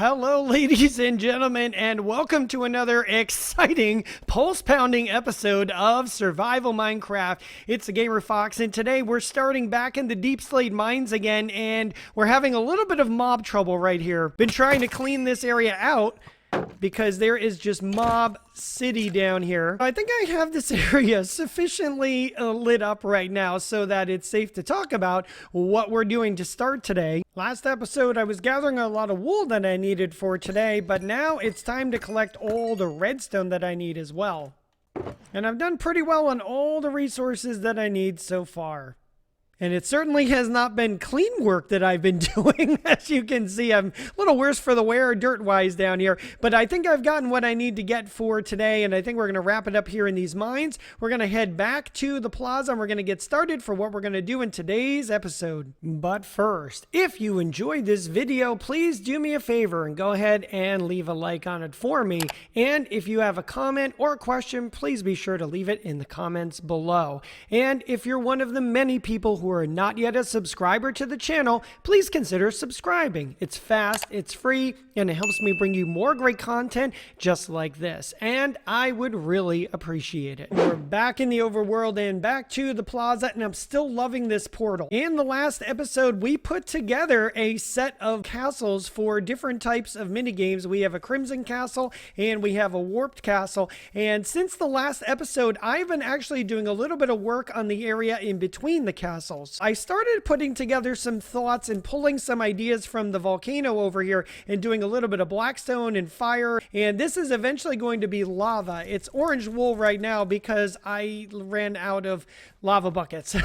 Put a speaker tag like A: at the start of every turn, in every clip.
A: Hello, ladies and gentlemen, and welcome to another exciting, pulse-pounding episode of Survival Minecraft. It's the Gamer Fox, and today we're starting back in the Deep Slate Mines again, and we're having a little bit of mob trouble right here. Been trying to clean this area out because there is just mob city down here. I think I have this area sufficiently lit up right now so that it's safe to talk about what we're doing to start today. Last episode, I was gathering a lot of wool that I needed for today, but now it's time to collect all the redstone that I need as well. And I've done pretty well on all the resources that I need so far. And it certainly has not been clean work that I've been doing. As you can see, I'm a little worse for the wear dirt-wise down here. But I think I've gotten what I need to get for today, and I think we're going to wrap it up here in these mines. We're going to head back to the plaza, and we're going to get started for what we're going to do in today's episode. But first, if you enjoyed this video, please do me a favor and go ahead and leave a like on it for me. And if you have a comment or a question, please be sure to leave it in the comments below. And if you're one of the many people who are not yet a subscriber to the channel, please consider subscribing. It's fast, it's free, and it helps me bring you more great content just like this, and I would really appreciate it. We're back in the overworld and back to the plaza, and I'm still loving this portal. In the last episode, we put together a set of castles for different types of minigames. We have a crimson castle and we have a warped castle, and since the last episode, I've been actually doing a little bit of work on the area in between the castles. I started putting together some thoughts and pulling some ideas from the volcano over here and doing a little bit of blackstone and fire, and this is eventually going to be lava. It's orange wool right now because I ran out of lava buckets.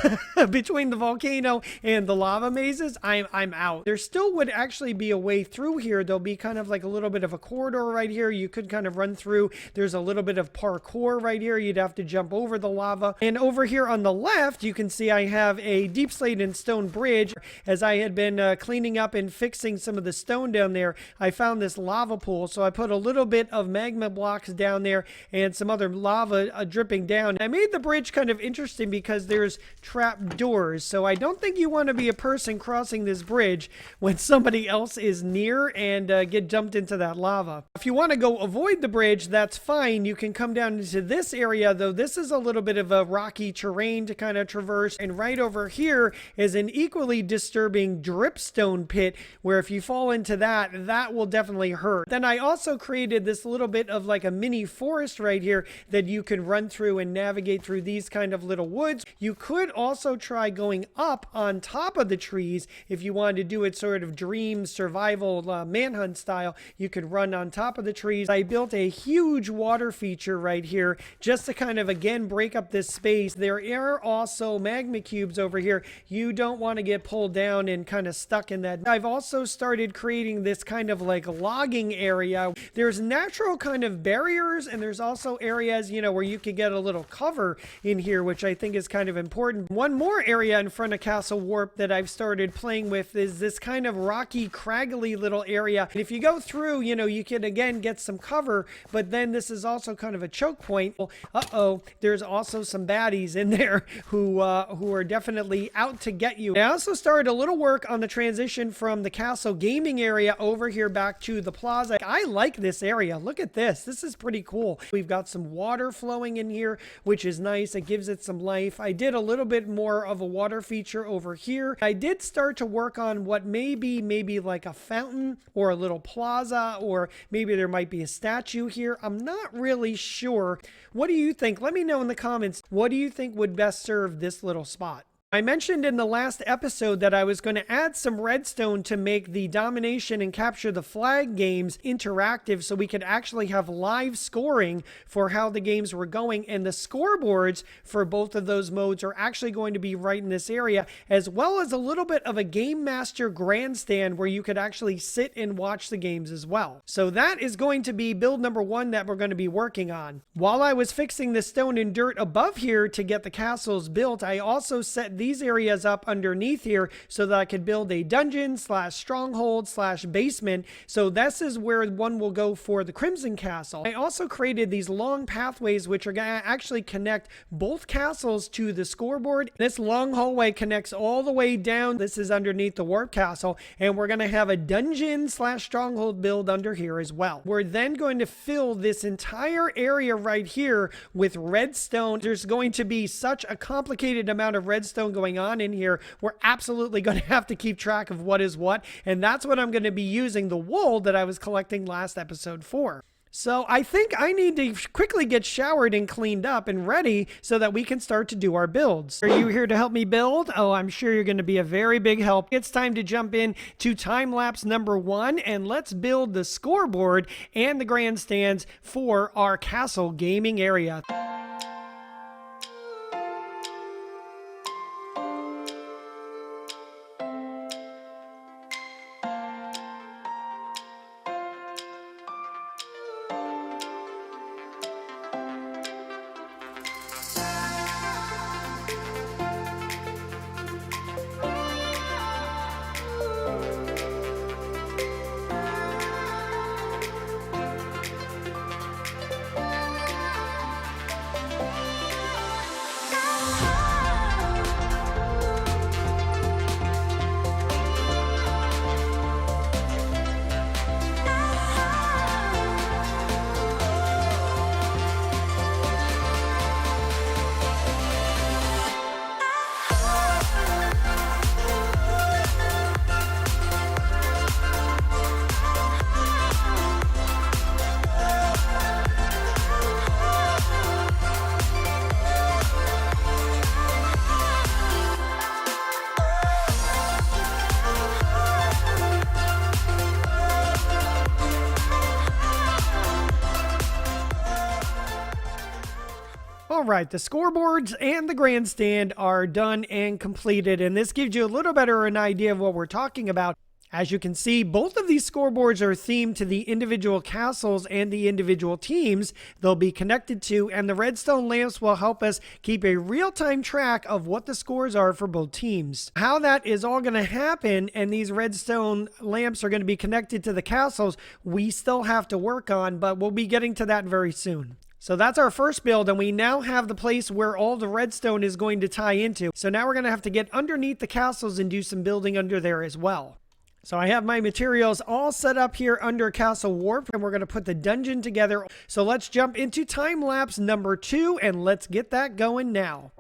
A: Between the volcano and the lava mazes, I'm out. There still would actually be a way through here. There'll be kind of like a little bit of a corridor right here. You could kind of run through. There's a little bit of parkour right here. You'd have to jump over the lava. And over here on the left, you can see I have a deep slate and stone bridge. As I had been cleaning up and fixing some of the stone down there, I found this lava pool. So I put a little bit of magma blocks down there and some other lava dripping down. I made the bridge kind of interesting because there's trap doors. So I don't think you want to be a person crossing this bridge when somebody else is near and get dumped into that lava. If you want to go avoid the bridge, that's fine. You can come down into this area, though this is a little bit of a rocky terrain to kind of traverse. And right over here is an equally disturbing dripstone pit where if you fall into that, that will definitely hurt. Then I also created this little bit of like a mini forest right here that you can run through and navigate through these kind of little woods. You could also try going up on top of the trees if you wanted to do it sort of dream survival manhunt style. You could run on top of the trees. I built a huge water feature right here just to kind of again break up this space. There are also magma cubes over here. You don't want to get pulled down and kind of stuck in that. I've also started creating this kind of like logging area. There's natural kind of barriers, and there's also areas, you know, where you could get a little cover in here, which I think is kind of important. One more area in front of Castle Warp that I've started playing with is this kind of rocky, craggly little area. And if you go through, you know, you can again get some cover, but then this is also kind of a choke point. Uh-oh, there's also some baddies in there who are definitely out to get you. I also started a little work on the transition from the castle gaming area over here back to the plaza. I like this area. Look at this. This is pretty cool. We've got some water flowing in here, which is nice. It gives it some life. I did a little bit more of a water feature over here. I did start to work on what maybe like a fountain or a little plaza, or maybe there might be a statue here. I'm not really sure. What do you think? Let me know in the comments. What do you think would best serve this little spot? I mentioned in the last episode that I was going to add some redstone to make the Domination and Capture the Flag games interactive so we could actually have live scoring for how the games were going, and the scoreboards for both of those modes are actually going to be right in this area, as well as a little bit of a Game Master Grandstand where you could actually sit and watch the games as well. So that is going to be build number 1 that we're going to be working on. While I was fixing the stone and dirt above here to get the castles built, I also set these these areas up underneath here so that I could build a dungeon slash stronghold slash basement. So this is where one will go for the Crimson Castle. I also created these long pathways which are going to actually connect both castles to the scoreboard. This long hallway connects all the way down. This is underneath the Warp Castle, and we're going to have a dungeon slash stronghold build under here as well. We're then going to fill this entire area right here with redstone. There's going to be such a complicated amount of redstone going on in here. We're absolutely going to have to keep track of what is what, and that's what I'm going to be using the wool that I was collecting last episode for. So I think I need to quickly get showered and cleaned up and ready so that we can start to do our builds. Are you here to help me build? Oh, I'm sure you're going to be a very big help. It's time to jump in to time lapse number 1, and let's build the scoreboard and the grandstands for our castle gaming area. All right, the scoreboards and the grandstand are done and completed, and this gives you a little better an idea of what we're talking about. As you can see, both of these scoreboards are themed to the individual castles and the individual teams they'll be connected to, and the redstone lamps will help us keep a real-time track of what the scores are for both teams. How that is all going to happen and these redstone lamps are going to be connected to the castles, we still have to work on, but we'll be getting to that very soon. So that's our first build, and we now have the place where all the redstone is going to tie into. So now we're going to have to get underneath the castles and do some building under there as well. So I have my materials all set up here under Castle Warp, and we're going to put the dungeon together. So let's jump into time lapse number 2, and let's get that going now.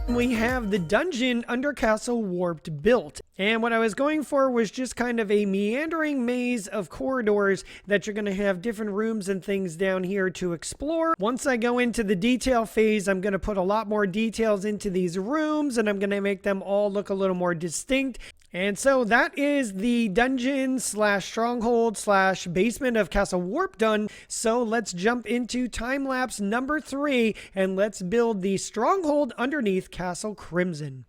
A: We have the dungeon under Castle Warped built. And what I was going for was just kind of a meandering maze of corridors that you're going to have different rooms and things down here to explore. Once I go into the detail phase, I'm going to put a lot more details into these rooms, and I'm going to make them all look a little more distinct. And so that is the dungeon slash stronghold slash basement of Castle Warp done. So let's jump into time lapse number 3, and let's build the stronghold underneath Castle Crimson.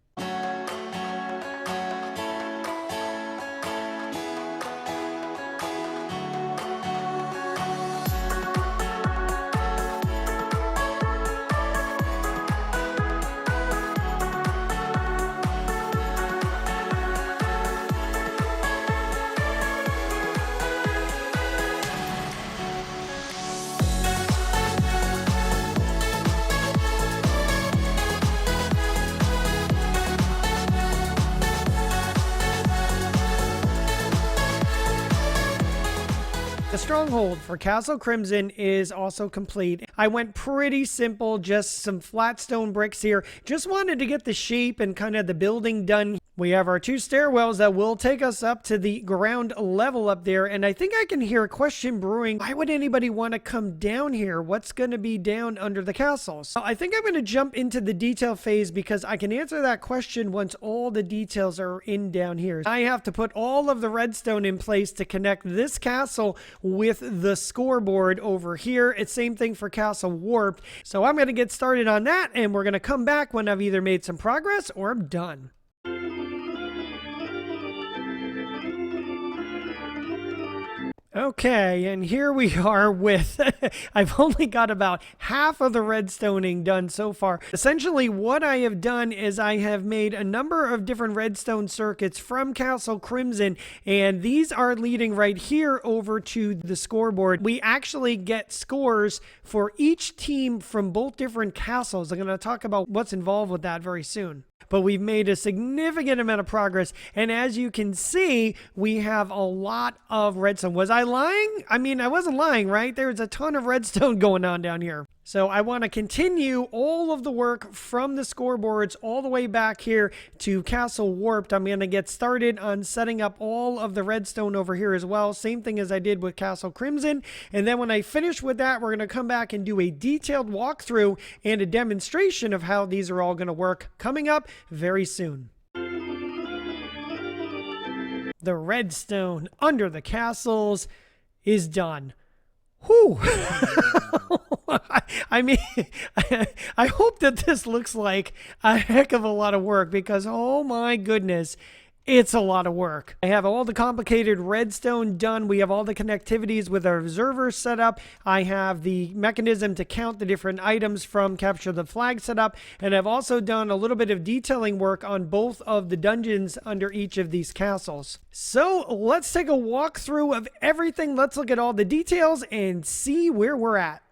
A: The stronghold for Castle Crimson is also complete. I went pretty simple, just some flat stone bricks here. Just wanted to get the shape and kind of the building done. We have our 2 stairwells that will take us up to the ground level up there. And I think I can hear a question brewing. Why would anybody want to come down here? What's going to be down under the castle? So I think I'm going to jump into the detail phase because I can answer that question once all the details are in down here. I have to put all of the redstone in place to connect this castle with the scoreboard over here. It's same thing for Castle Warped. So I'm going to get started on that, and we're going to come back when I've either made some progress or I'm done. Okay, and here we are with, I've only got about half of the redstoning done so far. Essentially, what I have done is I have made a number of different redstone circuits from Castle Crimson, and these are leading right here over to the scoreboard. We actually get scores for each team from both different castles. I'm going to talk about what's involved with that very soon. But we've made a significant amount of progress. And as you can see, we have a lot of redstone. Was I lying? I mean, I wasn't lying, right? There's a ton of redstone going on down here. So I want to continue all of the work from the scoreboards all the way back here to Castle Warped. I'm going to get started on setting up all of the redstone over here as well. Same thing as I did with Castle Crimson. And then when I finish with that, we're going to come back and do a detailed walkthrough and a demonstration of how these are all going to work coming up very soon. The redstone under the castles is done. Whew. I mean, I hope that this looks like a heck of a lot of work because, oh my goodness, it's a lot of work. I have all the complicated redstone done. We have all the connectivities with our observers set up. I have the mechanism to count the different items from Capture the Flag set up. And I've also done a little bit of detailing work on both of the dungeons under each of these castles. So let's take a walkthrough of everything. Let's look at all the details and see where we're at.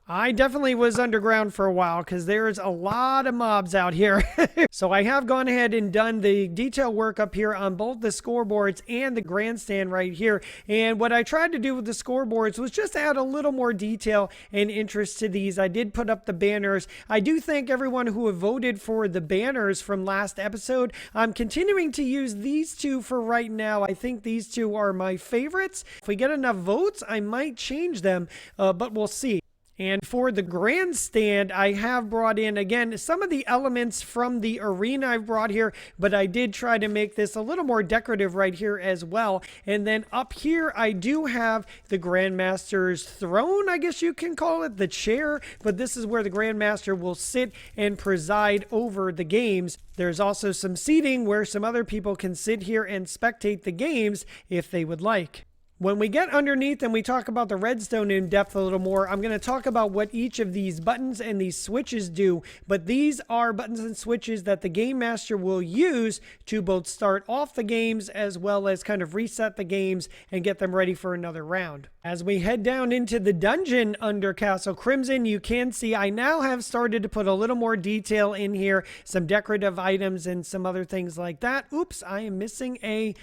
A: I definitely was underground for a while because there's a lot of mobs out here. So I have gone ahead and done the detail work up here on both the scoreboards and the grandstand right here. And what I tried to do with the scoreboards was just add a little more detail and interest to these. I did put up the banners. I do thank everyone who have voted for the banners from last episode. I'm continuing to use these two for right now. I think these two are my favorites. If we get enough votes, I might change them, but we'll see. And for the grandstand, I have brought in, again, some of the elements from the arena I've brought here, but I did try to make this a little more decorative right here as well. And then up here, I do have the Grandmaster's throne, I guess you can call it, the chair, but this is where the Grandmaster will sit and preside over the games. There's also some seating where some other people can sit here and spectate the games if they would like. When we get underneath and we talk about the redstone in depth a little more, I'm going to talk about what each of these buttons and these switches do. But these are buttons and switches that the Game Master will use to both start off the games as well as kind of reset the games and get them ready for another round. As we head down into the dungeon under Castle Crimson, you can see I now have started to put a little more detail in here, some decorative items and some other things like that. Oops, I am missing a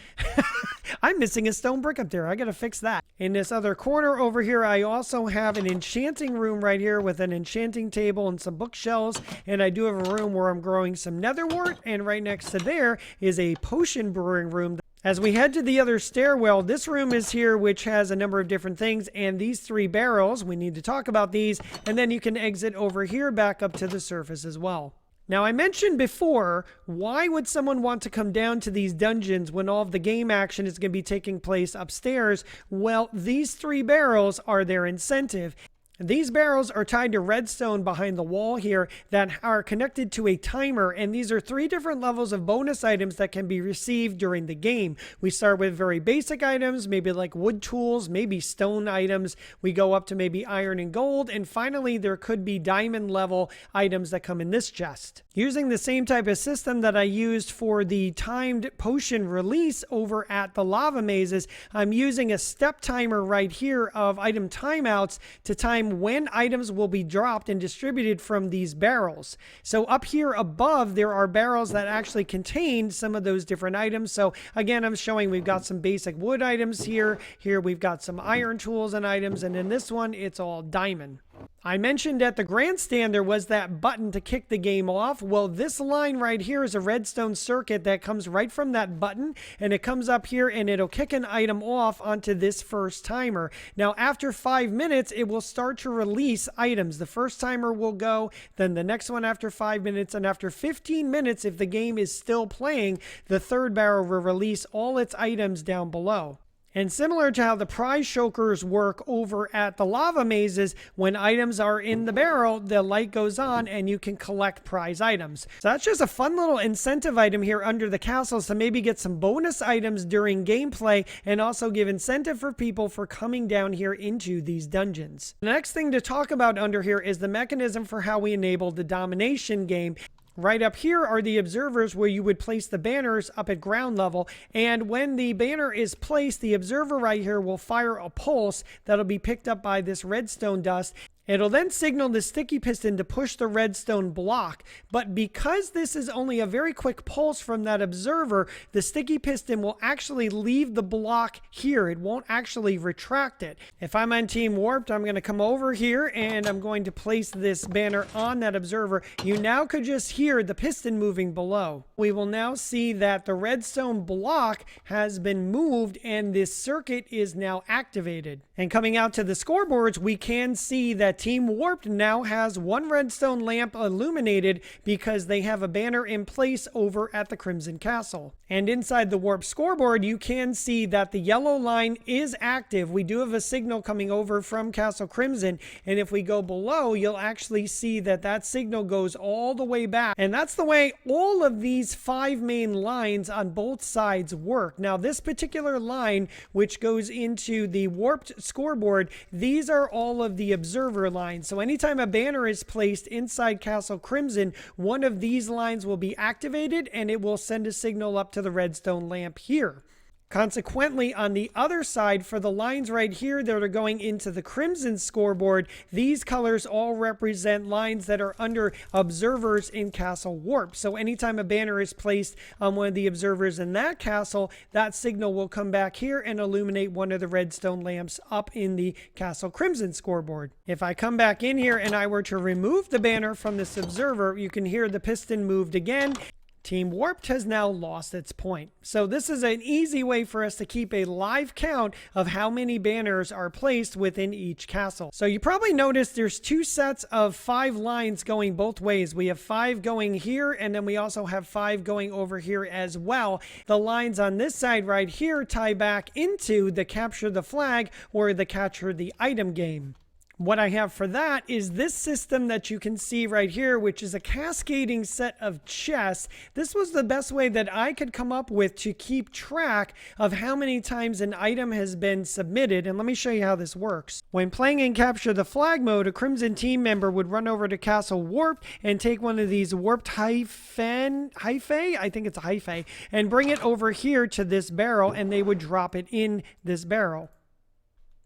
A: I'm missing a stone brick up there. I gotta fix that. In this other corner over here, I also have an enchanting room right here with an enchanting table and some bookshelves. And I do have a room where I'm growing some netherwort. And right next to there is a potion brewing room. As we head to the other stairwell, this room is here, which has a number of different things. And these 3 barrels, we need to talk about these. And then you can exit over here back up to the surface as well. Now, I mentioned before, why would someone want to come down to these dungeons when all of the game action is going to be taking place upstairs? Well, these 3 barrels are their incentive. These barrels are tied to redstone behind the wall here that are connected to a timer, and these are 3 different levels of bonus items that can be received during the game. We start with very basic items, maybe like wood tools, maybe stone items. We go up to maybe iron and gold, and finally there could be diamond level items that come in this chest. Using the same type of system that I used for the timed potion release over at the lava mazes, I'm using a step timer right here of item timeouts to time time when items will be dropped and distributed from these barrels. So up here above, there are barrels that actually contain some of those different items. So again, I'm showing we've got some basic wood items here. Here we've got some iron tools and items, and in this one, it's all diamond. I mentioned at the grandstand there was that button to kick the game off. Well, this line right here is a redstone circuit that comes right from that button, and it comes up here and it'll kick an item off onto this first timer. Now, after 5 minutes, it will start to release items. The first timer will go, then the next one after 5 minutes, and after 15 minutes, if the game is still playing, the third barrel will release all its items down below. And similar to how the prize shulkers work over at the lava mazes, when items are in the barrel, the light goes on and you can collect prize items. So that's just a fun little incentive item here under the castles to maybe get some bonus items during gameplay and also give incentive for people for coming down here into these dungeons. The next thing to talk about under here is the mechanism for how we enable the domination game. Right up here are the observers where you would place the banners up at ground level. And when the banner is placed, the observer right here will fire a pulse that'll be picked up by this redstone dust. It'll then signal the sticky piston to push the redstone block, but because this is only a very quick pulse from that observer, the sticky piston will actually leave the block here. It won't actually retract it. If I'm on Team Warped, I'm going to come over here and I'm going to place this banner on that observer. You now could just hear the piston moving below. We will now see that the redstone block has been moved and this circuit is now activated. And coming out to the scoreboards, we can see that Team Warped now has one redstone lamp illuminated because they have a banner in place over at the Crimson Castle. And inside the Warp scoreboard, you can see that the yellow line is active. We do have a signal coming over from Castle Crimson, and if we go below, you'll actually see that that signal goes all the way back. And that's the way all of these 5 main lines on both sides work. Now, this particular line, which goes into the Warped scoreboard, these are all of the observer lines. So anytime a banner is placed inside Castle Crimson, one of these lines will be activated and it will send a signal up to the redstone lamp here. Consequently, on the other side, for the lines right here that are going into the Crimson scoreboard, these colors all represent lines that are under observers in Castle Warp. So anytime a banner is placed on one of the observers in that castle, that signal will come back here and illuminate one of the redstone lamps up in the Castle Crimson scoreboard. If I come back in here and I were to remove the banner from this observer, you can hear the piston moved again. Team Warped has now lost its point. So this is an easy way for us to keep a live count of how many banners are placed within each castle. So you probably noticed there's 2 sets of 5 lines going both ways. We have 5 going here, and then we also have 5 going over here as well. The lines on this side right here tie back into the capture the flag or the capture the item game. What I have for that is this system that you can see right here, which is a cascading set of chests. This was the best way that I could come up with to keep track of how many times an item has been submitted. And let me show you how this works. When playing in Capture the Flag mode, a Crimson team member would run over to Castle Warped and take one of these warped hyphae, I think it's a hyphae, and bring it over here to this barrel, and they would drop it in this barrel.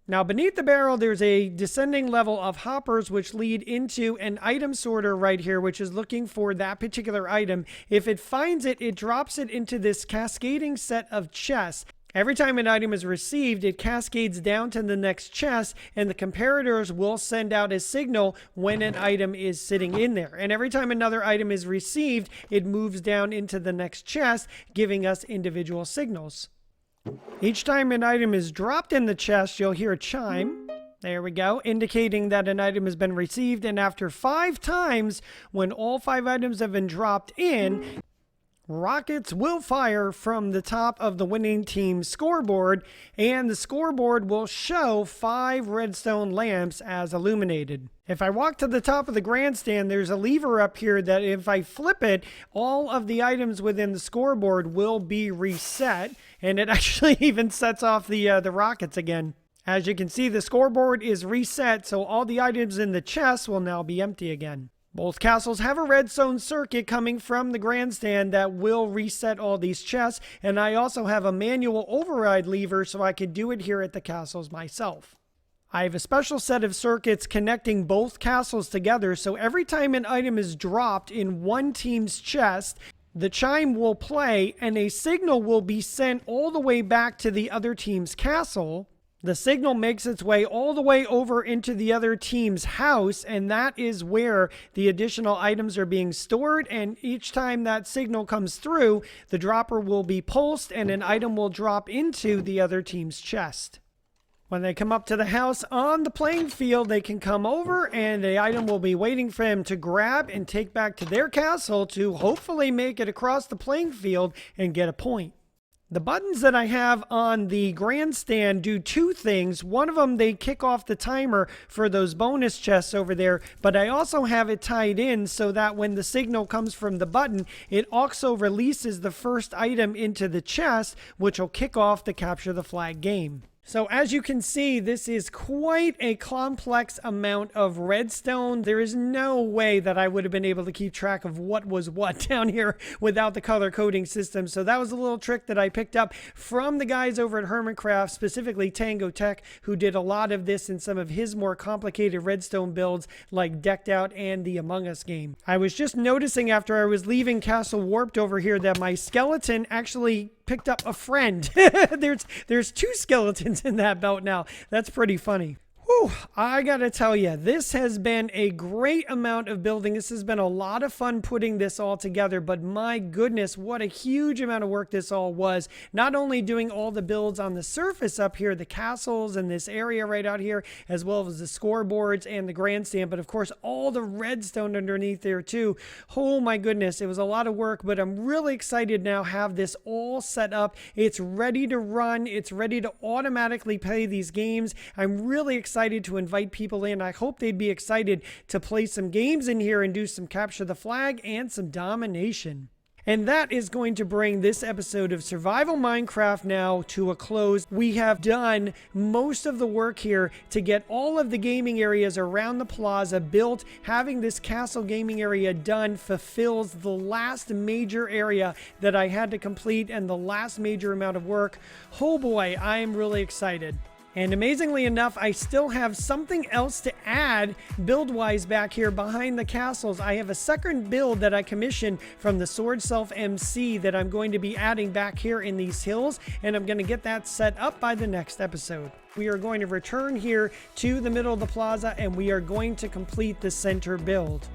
A: Now, beneath the barrel, there's a descending level of hoppers which lead into an item sorter right here, which is looking for that particular item. If it finds it, it drops it into this cascading set of chests. Every time an item is received, it cascades down to the next chest, and the comparators will send out a signal when an item is sitting in there. And every time another item is received, it moves down into the next chest, giving us individual signals. Each time an item is dropped in the chest, you'll hear a chime. There we go, indicating that an item has been received. And after 5 times, when all 5 items have been dropped in, rockets will fire from the top of the winning team's scoreboard, and the scoreboard will show 5 redstone lamps as illuminated. If I walk to the top of the grandstand, there's a lever up here that if I flip it, all of the items within the scoreboard will be reset, and it actually even sets off the rockets again. As you can see, the scoreboard is reset, so all the items in the chest will now be empty again. Both castles have a redstone circuit coming from the grandstand that will reset all these chests, and I also have a manual override lever so I could do it here at the castles myself. I have a special set of circuits connecting both castles together, so every time an item is dropped in one team's chest, the chime will play and a signal will be sent all the way back to the other team's castle. The signal makes its way all the way over into the other team's house, and that is where the additional items are being stored. And each time that signal comes through, the dropper will be pulsed and an item will drop into the other team's chest. When they come up to the house on the playing field, they can come over and the item will be waiting for them to grab and take back to their castle to hopefully make it across the playing field and get a point. The buttons that I have on the grandstand do two things. One of them, they kick off the timer for those bonus chests over there, but I also have it tied in so that when the signal comes from the button, it also releases the first item into the chest, which will kick off the capture the flag game. So as you can see, this is quite a complex amount of redstone. There is no way that I would have been able to keep track of what was what down here without the color coding system. So that was a little trick that I picked up from the guys over at Hermitcraft, specifically Tango Tech, who did a lot of this in some of his more complicated redstone builds like Decked Out and the Among Us game. I was just noticing after I was leaving Castle Warped over here that my skeleton actually picked up a friend. There's two skeletons in that belt now. That's pretty funny. Whew, I gotta tell you, this has been a great amount of building. This has been a lot of fun putting this all together, but my goodness, what a huge amount of work this all was. Not only doing all the builds on the surface up here, the castles and this area right out here, as well as the scoreboards and the grandstand, but of course, all the redstone underneath there too. Oh my goodness, it was a lot of work, but I'm really excited now to have this all set up. It's ready to run. It's ready to automatically play these games. I'm really excited to invite people in. I hope they'd be excited to play some games in here and do some capture the flag and some domination. And that is going to bring this episode of Survival Minecraft now to a close. We have done most of the work here to get all of the gaming areas around the plaza built. Having this castle gaming area done fulfills the last major area that I had to complete and the last major amount of work. Oh boy, I am really excited. And amazingly enough, I still have something else to add build-wise back here behind the castles. I have a second build that I commissioned from the Sword Self MC that I'm going to be adding back here in these hills, and I'm going to get that set up by the next episode. We are going to return here to the middle of the plaza, and we are going to complete the center build.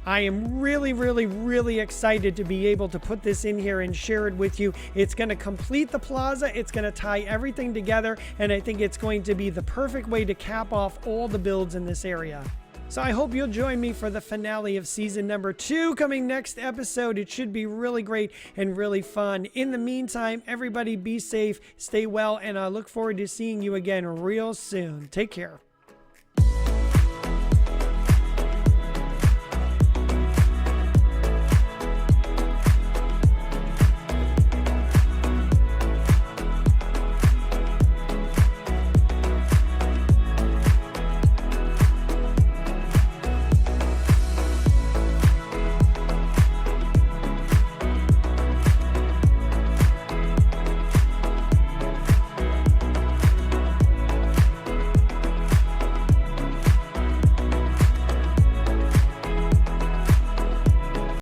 A: I am really excited to be able to put this in here and share it with you. It's going to complete the plaza. It's going to tie everything together, and I think it's going to be the perfect way to cap off all the builds in this area. So I hope you'll join me for the finale of season number 2 coming next episode. It should be really great and really fun. In the meantime, everybody be safe, stay well, and I look forward to seeing you again real soon. Take care.